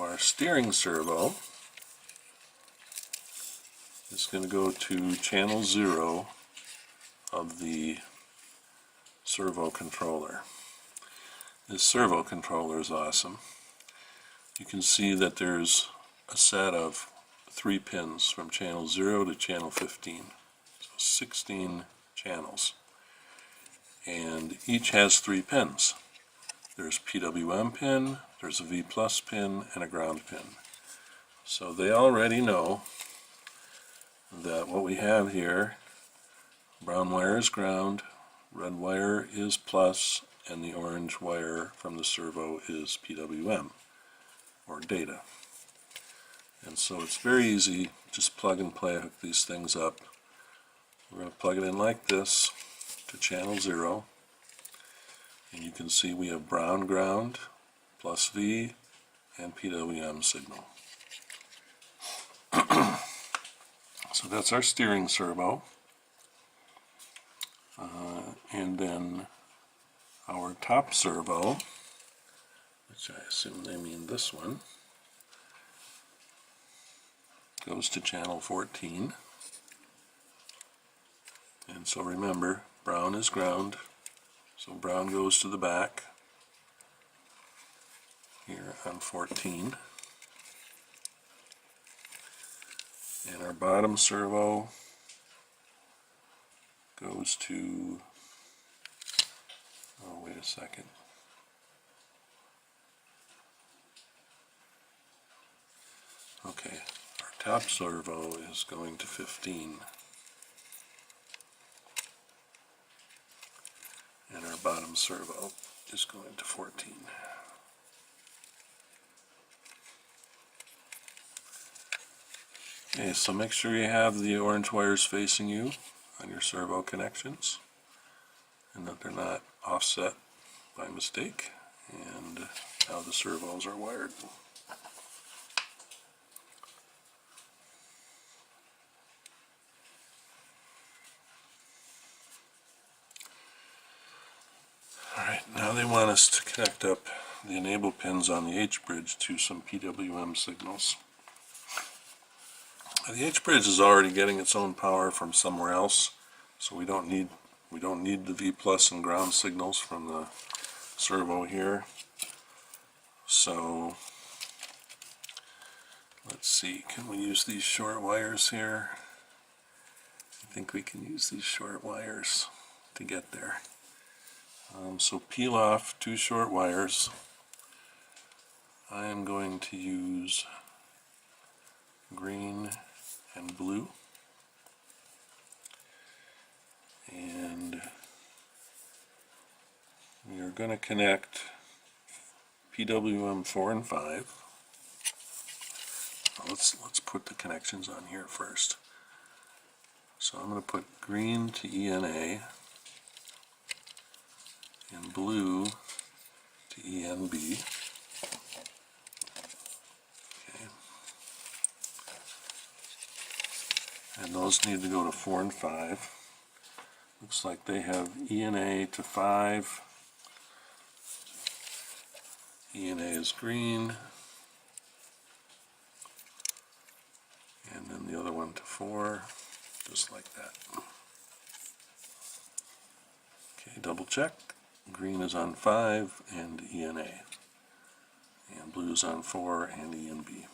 our steering servo is going to go to channel 0 of the servo controller. This servo controller is awesome. You can see that there's a set of 3 pins from channel 0 to channel 15. So 16 channels. And each has 3 pins. There's PWM pin, there's a V plus pin, and a ground pin. So they already know that what we have here, brown wire is ground, red wire is plus, and the orange wire from the servo is PWM, or data. And so it's very easy, just plug and play, hook these things up. We're going to plug it in like this to channel 0, and you can see we have brown ground, plus V, and PWM signal. So that's our steering servo. And then our top servo, which I assume they mean this one, goes to channel 14. And so remember, brown is ground, so brown goes to the back here on 14. And our bottom servo goes to, oh wait a second, okay, our top servo is going to 15, and our bottom servo is going to 14. Okay, so make sure you have the orange wires facing you on your servo connections, and that they're not offset by mistake, and how the servos are wired. Alright, now they want us to connect up the enable pins on the H-bridge to some PWM signals. The H-bridge is already getting its own power from somewhere else, so we don't need the V plus and ground signals from the servo here. So let's see, can we use these short wires here? I think we can use these short wires to get there. So peel off 2 short wires. I am going to use green and blue, and we are going to connect PWM 4 and 5. Let's put the connections on here first. So I'm going to put green to ENA and blue to ENB. And those need to go to 4 and 5. Looks like they have ENA to 5. ENA is green. And then the other one to 4, just like that. Okay, double check. Green is on 5 and ENA. And blue is on 4 and ENB.